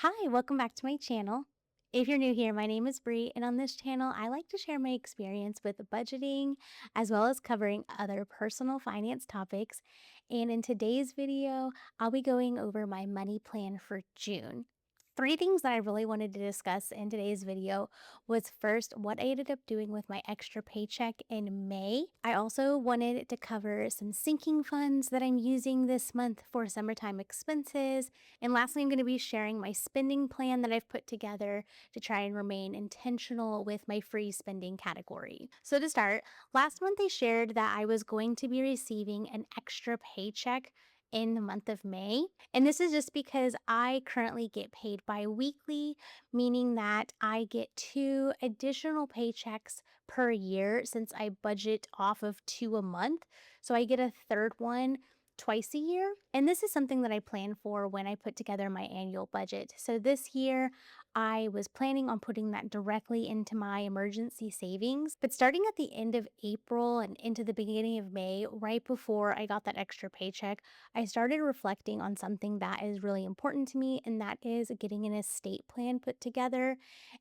Hi, welcome back to my channel. If you're new here, my name is Bree, and on this channel, I like to share my experience with budgeting as well as covering other personal finance topics. And in today's video, I'll be going over my money plan for June. Three things that I really wanted to discuss in today's video was first, what I ended up doing with my extra paycheck in May. I also wanted to cover some sinking funds that I'm using this month for summertime expenses. And lastly, I'm going to be sharing my spending plan that I've put together to try and remain intentional with my free spending category. So, to start, last month I shared that I was going to be receiving an extra paycheck in the month of May. And this is just because I currently get paid bi-weekly, meaning that I get two additional paychecks per year since I budget off of two a month. So I get a third one twice a year. And this is something that I plan for when I put together my annual budget. So this year, I was planning on putting that directly into my emergency savings. But starting at the end of April and into the beginning of May, right before I got that extra paycheck, I started reflecting on something that is really important to me, and that is getting an estate plan put together.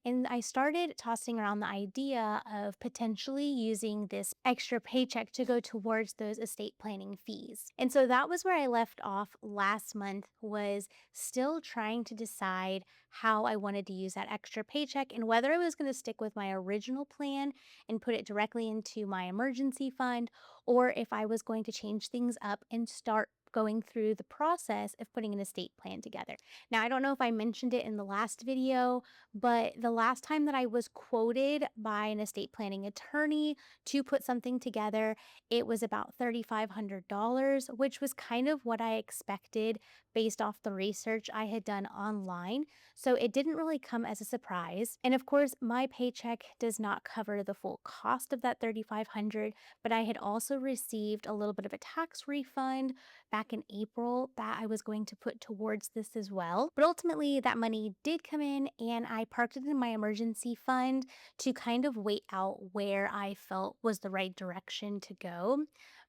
And I started tossing around the idea of potentially using this extra paycheck to go towards those estate planning fees. And so that was where I left off last month, was still trying to decide how I wanted to use that extra paycheck and whether I was going to stick with my original plan and put it directly into my emergency fund, or if I was going to change things up and start going through the process of putting an estate plan together. Now, I don't know if I mentioned it in the last video, but the last time that I was quoted by an estate planning attorney to put something together, it was about $3,500, which was kind of what I expected based off the research I had done online. So it didn't really come as a surprise. And of course, my paycheck does not cover the full cost of that $3,500, but I had also received a little bit of a tax refund back in April that I was going to put towards this as well. But ultimately, that money did come in and I parked it in my emergency fund to kind of wait out where I felt was the right direction to go.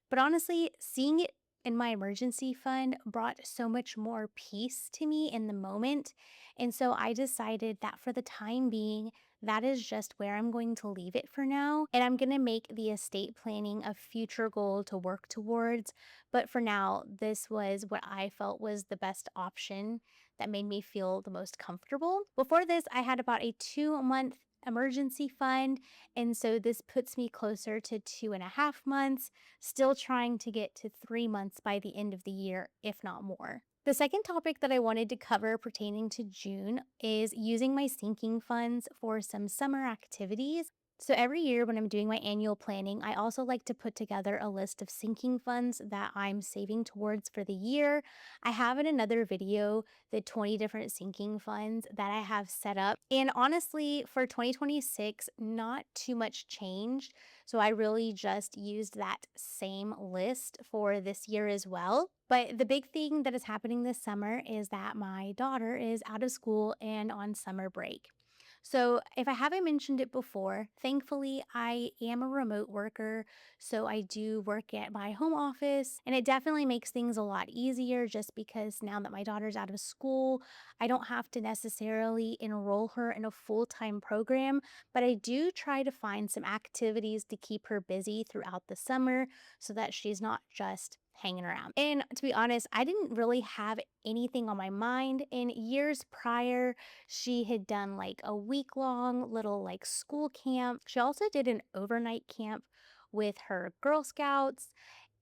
But honestly, seeing it in my emergency fund brought so much more peace to me in the moment. And so I decided that for the time being, that is just where I'm going to leave it for now. And I'm going to make the estate planning a future goal to work towards. But for now, this was what I felt was the best option that made me feel the most comfortable. Before this, I had about a 2 month emergency fund. And so this puts me closer to 2.5 months, still trying to get to 3 months by the end of the year, if not more. The second topic that I wanted to cover pertaining to June is using my sinking funds for some summer activities. So every year when I'm doing my annual planning, I also like to put together a list of sinking funds that I'm saving towards for the year. I have in another video the 20 different sinking funds that I have set up. And honestly, for 2026, not too much changed. So I really just used that same list for this year as well. But the big thing that is happening this summer is that my daughter is out of school and on summer break. So, if I haven't mentioned it before, thankfully I am a remote worker. So, I do work at my home office, and it definitely makes things a lot easier just because now that my daughter's out of school, I don't have to necessarily enroll her in a full time program. But I do try to find some activities to keep her busy throughout the summer so that she's not just hanging around. And to be honest, I didn't really have anything on my mind. In years prior, she had done like a week-long little like school camp. She also did an overnight camp with her Girl Scouts.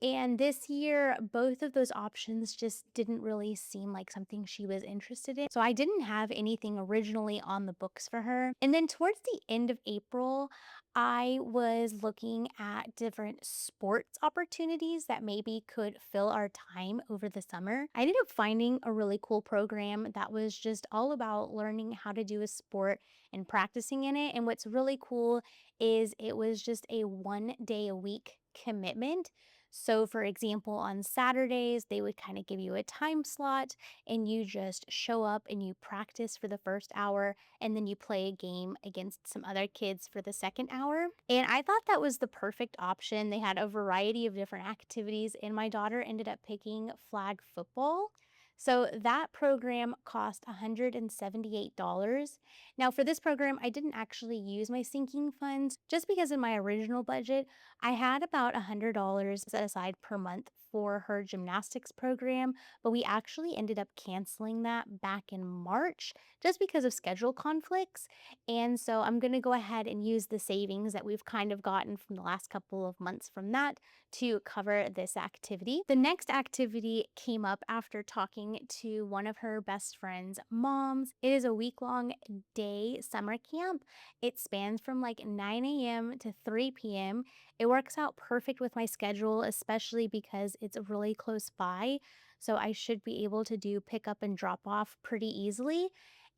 And this year, both of those options just didn't really seem like something she was interested in. So I didn't have anything originally on the books for her. And then towards the end of April, I was looking at different sports opportunities that maybe could fill our time over the summer. I ended up finding a really cool program that was just all about learning how to do a sport and practicing in it. And what's really cool is it was just a 1 day a week commitment. So, for example, on Saturdays, they would kind of give you a time slot and you just show up and you practice for the first hour and then you play a game against some other kids for the second hour. And I thought that was the perfect option. They had a variety of different activities, and my daughter ended up picking flag football. So that program cost $178. Now, for this program, I didn't actually use my sinking funds just because in my original budget, I had about $100 set aside per month for her gymnastics program, but we actually ended up canceling that back in March just because of schedule conflicts. And so I'm going to go ahead and use the savings that we've kind of gotten from the last couple of months from that to cover this activity. The next activity came up after talking to one of her best friend's moms. It is a week-long day summer camp. It spans from like 9 a.m. to 3 p.m. It works out perfect with my schedule, especially because it's really close by. So I should be able to do pick up and drop off pretty easily.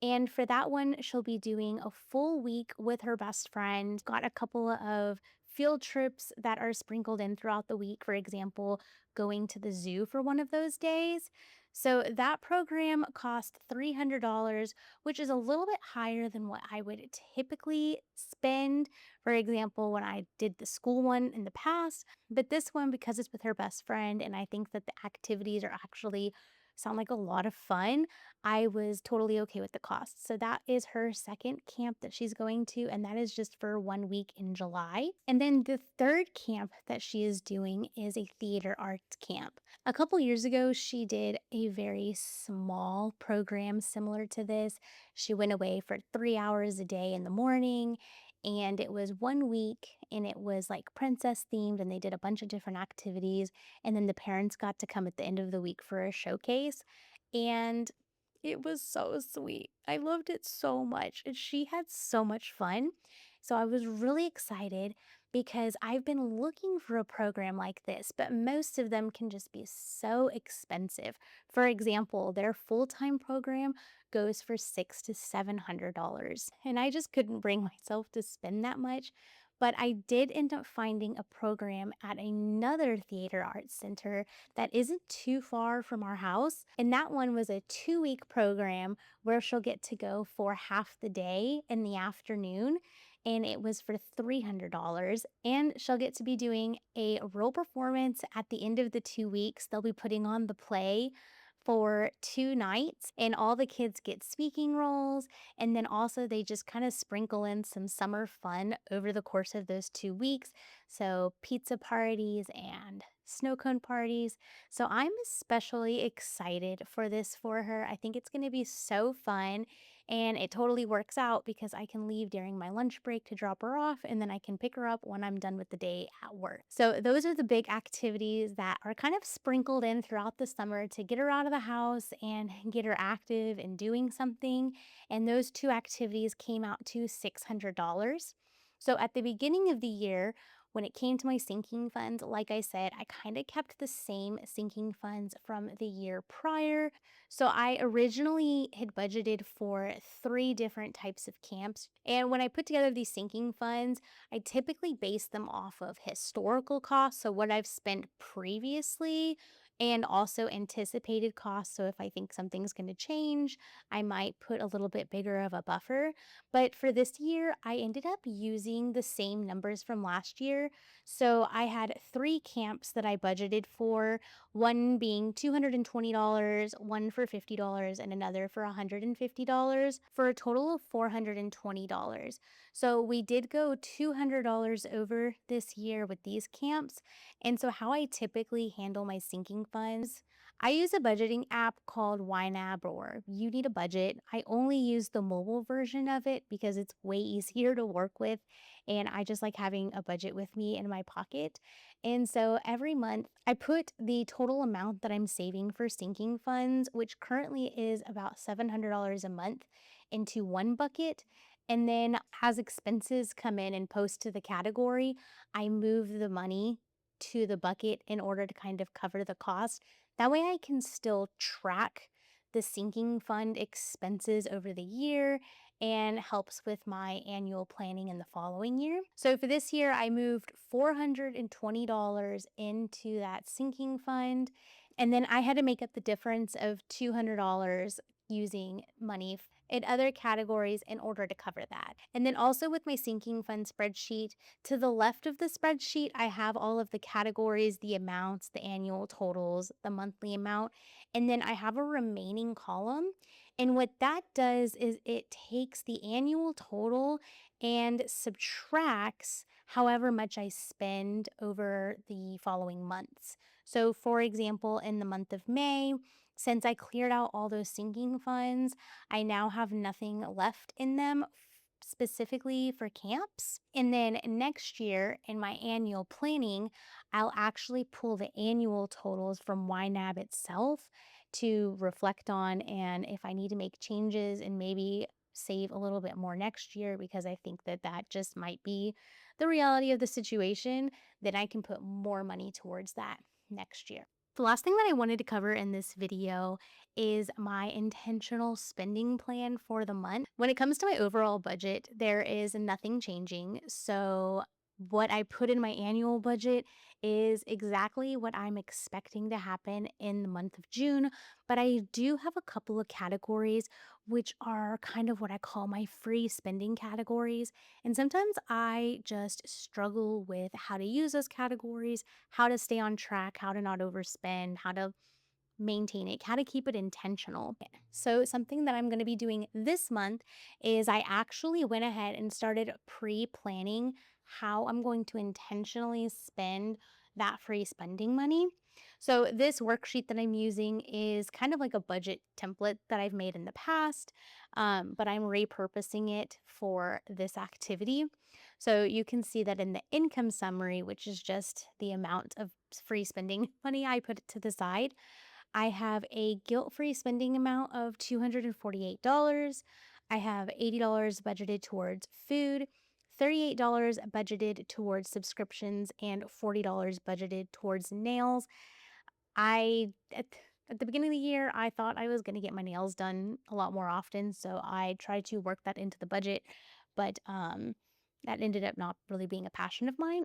And for that one, she'll be doing a full week with her best friend. Got a couple of field trips that are sprinkled in throughout the week, for example, going to the zoo for one of those days. So that program cost $300, which is a little bit higher than what I would typically spend, for example, when I did the school one in the past. But this one, because it's with her best friend, and I think that the activities are actually sound like a lot of fun, I was totally okay with the cost. So that is her second camp that she's going to, and that is just for 1 week in July. And then the third camp that she is doing is a theater arts camp. A couple years ago, she did a very small program similar to this. She went away for 3 hours a day in the morning. And it was 1 week and it was like princess themed, and they did a bunch of different activities. And then the parents got to come at the end of the week for a showcase. And it was so sweet. I loved it so much, and she had so much fun. So I was really excited because I've been looking for a program like this, but most of them can just be so expensive. For example, their full-time program goes for $600 to $700, and I just couldn't bring myself to spend that much. But I did end up finding a program at another theater arts center that isn't too far from our house. And that one was a 2 week program where she'll get to go for half the day in the afternoon. And it was for $300. And she'll get to be doing a role performance at the end of the 2 weeks. They'll be putting on the play for 2 nights, and all the kids get speaking roles. And then also, they just kind of sprinkle in some summer fun over the course of those 2 weeks. So, pizza parties and snow cone parties. So, I'm especially excited for this for her. I think it's going to be so fun. And it totally works out because I can leave during my lunch break to drop her off, and then I can pick her up when I'm done with the day at work. So, those are the big activities that are kind of sprinkled in throughout the summer to get her out of the house and get her active and doing something. And those two activities came out to $600. So, at the beginning of the year, when it came to my sinking funds, like I said, I kind of kept the same sinking funds from the year prior. So I originally had budgeted for three different types of camps. And when I put together these sinking funds, I typically base them off of historical costs. So what I've spent previously and also anticipated costs. So if I think something's going to change, I might put a little bit bigger of a buffer. But for this year, I ended up using the same numbers from last year. So I had three camps that I budgeted for, one being $220, one for $50, and another for $150, for a total of $420. So we did go $200 over this year with these camps. And so, how I typically handle my sinking funds, I use a budgeting app called YNAB, or You Need a Budget. I only use the mobile version of it because it's way easier to work with. And I just like having a budget with me in my pocket. And so every month, I put the total amount that I'm saving for sinking funds, which currently is about $700 a month, into one bucket. And then as expenses come in and post to the category, I move the money to the bucket in order to kind of cover the cost. That way I can still track the sinking fund expenses over the year and helps with my annual planning in the following year. So for this year, I moved $420 into that sinking fund. And then I had to make up the difference of $200 using money in other categories in order to cover that. And then also with my sinking fund spreadsheet, to the left of the spreadsheet, I have all of the categories, the amounts, the annual totals, the monthly amount, and then I have a remaining column. And what that does is it takes the annual total and subtracts however much I spend over the following months. So, for example, in the month of May, since I cleared out all those sinking funds, I now have nothing left in them specifically for camps. And then next year in my annual planning, I'll actually pull the annual totals from YNAB itself to reflect on. And if I need to make changes and maybe save a little bit more next year, because I think that that just might be the reality of the situation, then I can put more money towards that next year. The last thing that I wanted to cover in this video is my intentional spending plan for the month. When it comes to my overall budget, there is nothing changing. So, what I put in my annual budget is exactly what I'm expecting to happen in the month of June. But I do have a couple of categories which are kind of what I call my free spending categories. And sometimes I just struggle with how to use those categories, how to stay on track, how to not overspend, how to maintain it, how to keep it intentional. So, something that I'm going to be doing this month is I actually went ahead and started pre planning how I'm going to intentionally spend that free spending money. So, this worksheet that I'm using is kind of like a budget template that I've made in the past, but I'm repurposing it for this activity. So, you can see that in the income summary, which is just the amount of free spending money I put to the side. I have a guilt-free spending amount of $248. I have $80 budgeted towards food, $38 budgeted towards subscriptions, and $40 budgeted towards nails. I at the beginning of the year, I thought I was going to get my nails done a lot more often, so I tried to work that into the budget, but that ended up not really being a passion of mine.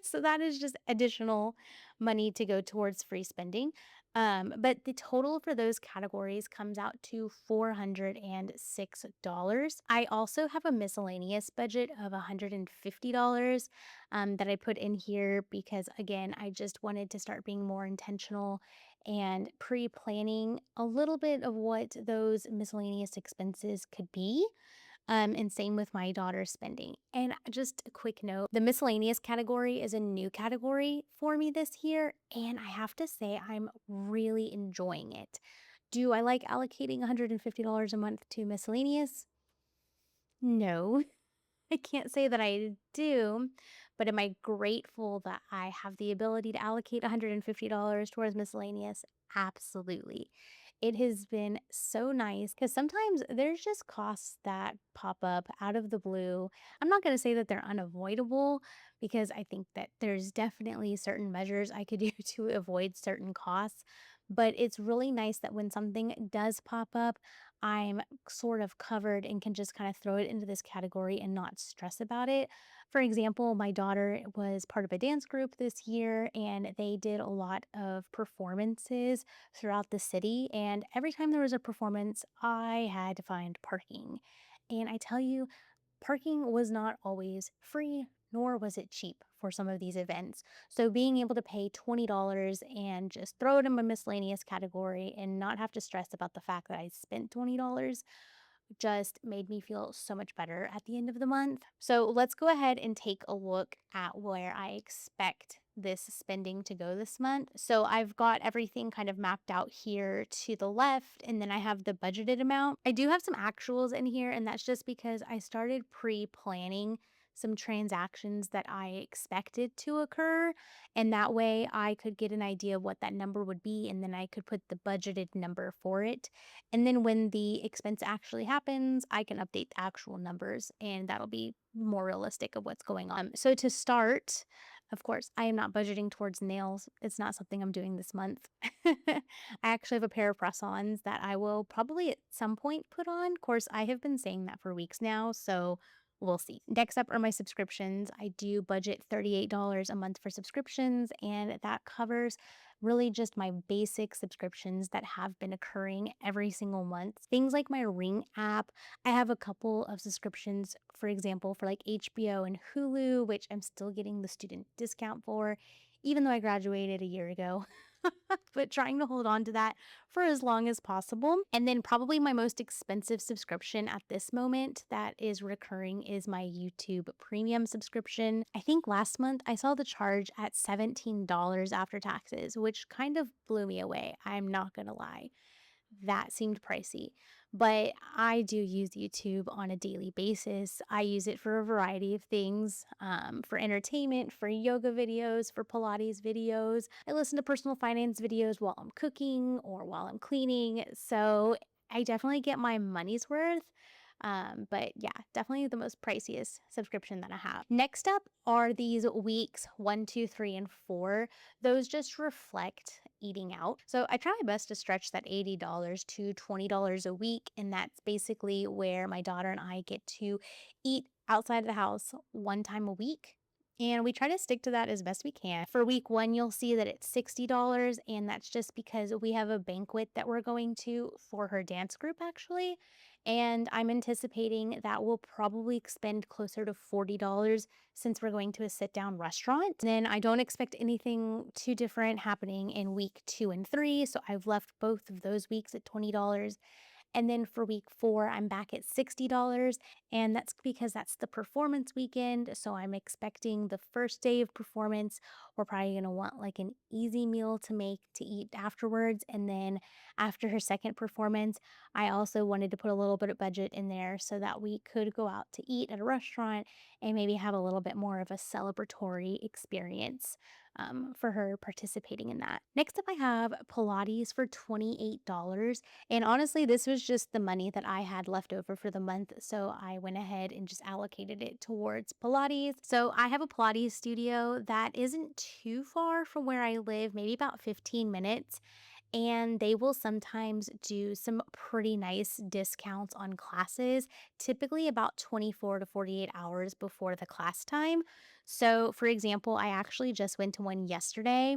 So that is just additional money to go towards free spending. But the total for those categories comes out to $406. I also have a miscellaneous budget of $150 that I put in here because, again, I just wanted to start being more intentional and pre planning a little bit of what those miscellaneous expenses could be. And same with my daughter's spending. And just a quick note, the miscellaneous category is a new category for me this year. And I have to say, I'm really enjoying it. Do I like allocating $150 a month to miscellaneous? No. I can't say that I do, but am I grateful that I have the ability to allocate $150 towards miscellaneous? Absolutely. It has been so nice because sometimes there's just costs that pop up out of the blue. I'm not going to say that they're unavoidable because I think that there's definitely certain measures I could do to avoid certain costs. But it's really nice that when something does pop up, I'm sort of covered and can just kind of throw it into this category and not stress about it. For example, my daughter was part of a dance group this year and they did a lot of performances throughout the city. And every time there was a performance, I had to find parking. And I tell you, parking was not always free, nor was it cheap for some of these events. So being able to pay $20 and just throw it in my miscellaneous category and not have to stress about the fact that I spent $20 just made me feel so much better at the end of the month. So let's go ahead and take a look at where I expect this spending to go this month. So I've got everything kind of mapped out here to the left, and then I have the budgeted amount. I do have some actuals in here, and that's just because I started pre planning some transactions that I expected to occur. And that way I could get an idea of what that number would be, and then I could put the budgeted number for it. And then when the expense actually happens, I can update the actual numbers and that'll be more realistic of what's going on. So to start, of course, I am not budgeting towards nails. It's not something I'm doing this month. I actually have a pair of press-ons that I will probably at some point put on. Of course, I have been saying that for weeks now, so We'll see. Next up are my subscriptions. I do budget $38 a month for subscriptions, and that covers really just my basic subscriptions that have been occurring every single month. Things like my Ring app. I have a couple of subscriptions, for example, for like HBO and Hulu, which I'm still getting the student discount for, even though I graduated a year ago. But trying to hold on to that for as long as possible. And then probably my most expensive subscription at this moment that is recurring is my YouTube premium subscription. I think last month I saw the charge at $17 after taxes, which kind of blew me away. I'm not going to lie. That seemed pricey, but I do use YouTube on a daily basis. I use it for a variety of things, for entertainment, for yoga videos, for Pilates videos. I listen to personal finance videos while I'm cooking or while I'm cleaning. So I definitely get my money's worth. But yeah, definitely the most priciest subscription that I have. Next up are these weeks 1, 2, 3, and 4. Those just reflect eating out. So I try my best to stretch that $80 to $20 a week. And that's basically where my daughter and I get to eat outside of the house one time a week. And we try to stick to that as best we can. For week one, you'll see that it's $60, and that's just because we have a banquet that we're going to for her dance group, actually. And I'm anticipating that we'll probably spend closer to $40 since we're going to a sit down restaurant. Then I don't expect anything too different happening in week 2 and 3. So I've left both of those weeks at $20. And then for week 4, I'm back at $60. And that's because that's the performance weekend. So I'm expecting the first day of performance, we're probably going to want like an easy meal to make to eat afterwards. And then after her second performance, I also wanted to put a little bit of budget in there so that we could go out to eat at a restaurant and maybe have a little bit more of a celebratory experience. For her participating in that. Next up, I have Pilates for $28. And honestly, this was just the money that I had left over for the month. So I went ahead and just allocated it towards Pilates. So I have a Pilates studio that isn't too far from where I live, maybe about 15 minutes. And they will sometimes do some pretty nice discounts on classes, typically about 24 to 48 hours before the class time. So, for example, I actually just went to one yesterday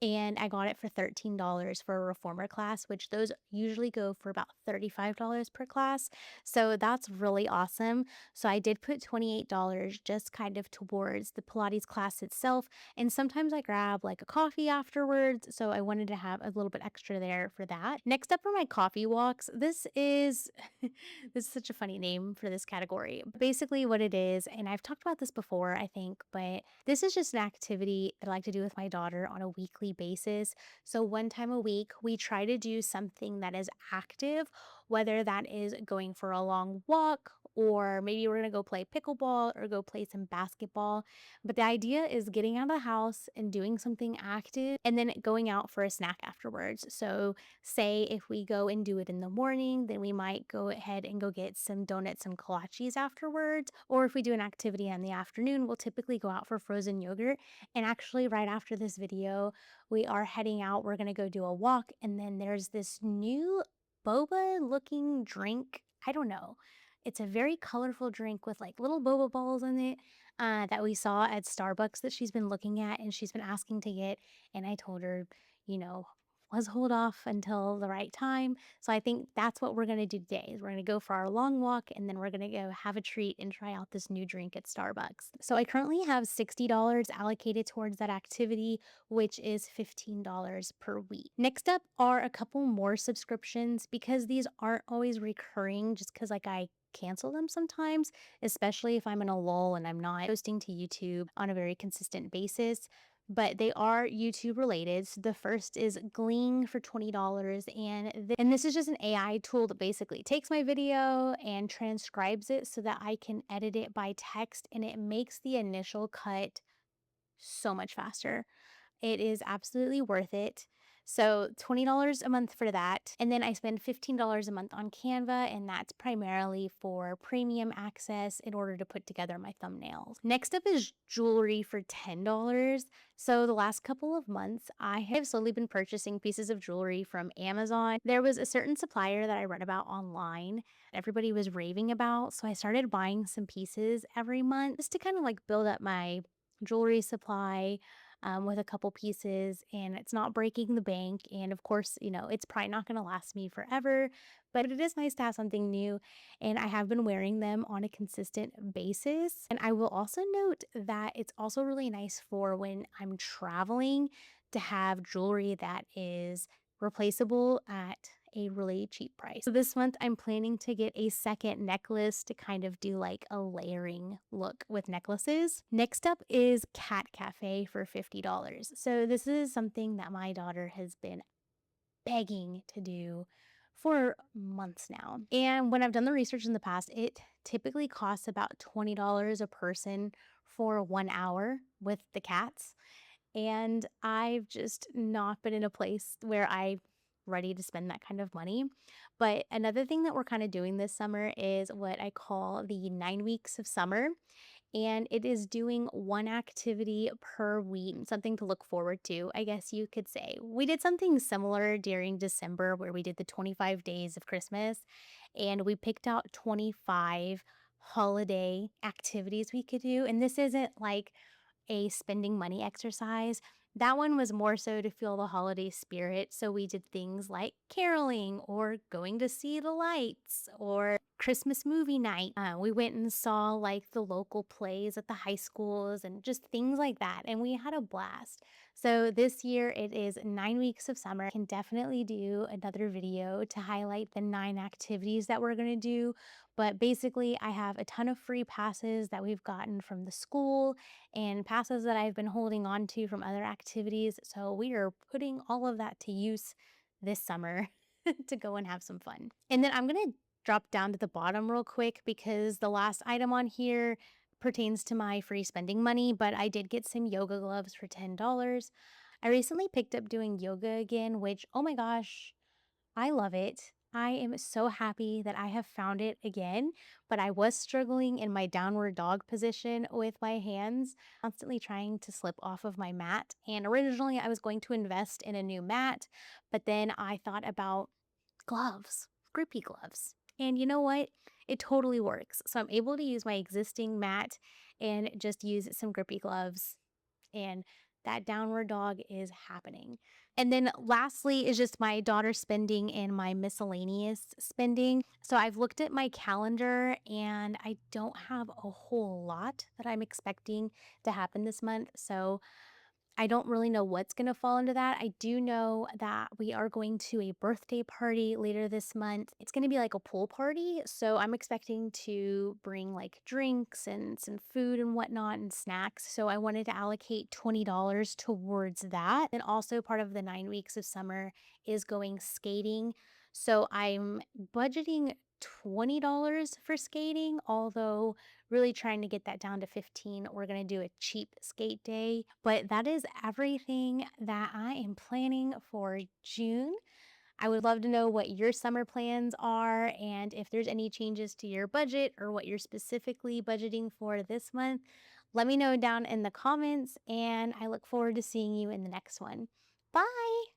and I got it for $13 for a reformer class, which those usually go for about $35 per class. So that's really awesome. So I did put $28 just kind of towards the Pilates class itself. And sometimes I grab like a coffee afterwards. So I wanted to have a little bit extra there for that. Next up are my coffee walks. This is this is such a funny name for this category. Basically, what it is, and I've talked about this before, I think, but this is just an activity that I like to do with my daughter on a weekly basis. So, one time a week, we try to do something that is active, whether that is going for a long walk or maybe we're going to go play pickleball or go play some basketball. But the idea is getting out of the house and doing something active and then going out for a snack afterwards. So, say if we go and do it in the morning, then we might go ahead and go get some donuts and kolaches afterwards. Or if we do an activity in the afternoon, we'll typically go out for frozen yogurt. And actually, right after this video, we are heading out. We're going to go do a walk. And then there's this new boba looking drink. I don't know. It's a very colorful drink with like little boba balls in it that we saw at Starbucks that she's been looking at and she's been asking to get. And I told her, you know, let's hold off until the right time. So I think that's what we're going to do today is we're going to go for our long walk and then we're going to go have a treat and try out this new drink at Starbucks. So I currently have $60 allocated towards that activity, which is $15 per week. Next up are a couple more subscriptions because these aren't always recurring just because like I cancel them sometimes, especially if I'm in a lull and I'm not posting to YouTube on a very consistent basis, but they are YouTube related. So the first is Glean for $20. And this is just an AI tool that basically takes my video and transcribes it so that I can edit it by text and it makes the initial cut so much faster. It is absolutely worth it. So $20 a month for that. And then I spend $15 a month on Canva, and that's primarily for premium access in order to put together my thumbnails. Next up is jewelry for $10. So the last couple of months, I have slowly been purchasing pieces of jewelry from Amazon. There was a certain supplier that I read about online everybody was raving about. So I started buying some pieces every month just to kind of like build up my jewelry supply with a couple pieces, and it's not breaking the bank. And of course, it's probably not going to last me forever, but it is nice to have something new. And I have been wearing them on a consistent basis. And I will also note that it's also really nice for when I'm traveling to have jewelry that is replaceable at a really cheap price. So this month I'm planning to get a second necklace to kind of do like a layering look with necklaces. Next up is Cat Cafe for $50. So this is something that my daughter has been begging to do for months now. And when I've done the research in the past, it typically costs about $20 a person for 1 hour with the cats. And I've just not been in a place where I'm ready to spend that kind of money. But another thing that we're kind of doing this summer is what I call the 9 weeks of summer. And it is doing one activity per week, something to look forward to, I guess you could say. We did something similar during December where we did the 25 days of Christmas, and we picked out 25 holiday activities we could do. And this isn't like a spending money exercise. That one was more so to feel the holiday spirit. So we did things like caroling or going to see the lights or Christmas movie night. We went and saw like the local plays at the high schools and just things like that. And we had a blast. So this year it is 9 weeks of summer. I can definitely do another video to highlight the 9 activities that we're going to do. But basically, I have a ton of free passes that we've gotten from the school and passes that I've been holding on to from other activities. So we are putting all of that to use this summer to go and have some fun. And then I'm going to drop down to the bottom real quick because the last item on here pertains to my free spending money, but I did get some yoga gloves for $10. I recently picked up doing yoga again, which, oh my gosh, I love it. I am so happy that I have found it again, but I was struggling in my downward dog position with my hands, constantly trying to slip off of my mat. And originally, I was going to invest in a new mat, but then I thought about gloves, grippy gloves. And you know what? It totally works. So I'm able to use my existing mat and just use some grippy gloves, and that downward dog is happening. And then lastly is just my daughter spending and my miscellaneous spending. So I've looked at my calendar and I don't have a whole lot that I'm expecting to happen this month. So I don't really know what's going to fall into that. I do know that we are going to a birthday party later this month. It's going to be like a pool party. So I'm expecting to bring like drinks and some food and whatnot and snacks. So I wanted to allocate $20 towards that. And also part of the 9 weeks of summer is going skating. So I'm budgeting $20 for skating, although really trying to get that down to 15. We're going to do a cheap skate day, but that is everything that I am planning for June. I would love to know what your summer plans are and if there's any changes to your budget or what you're specifically budgeting for this month. Let me know down in the comments, and I look forward to seeing you in the next one. Bye!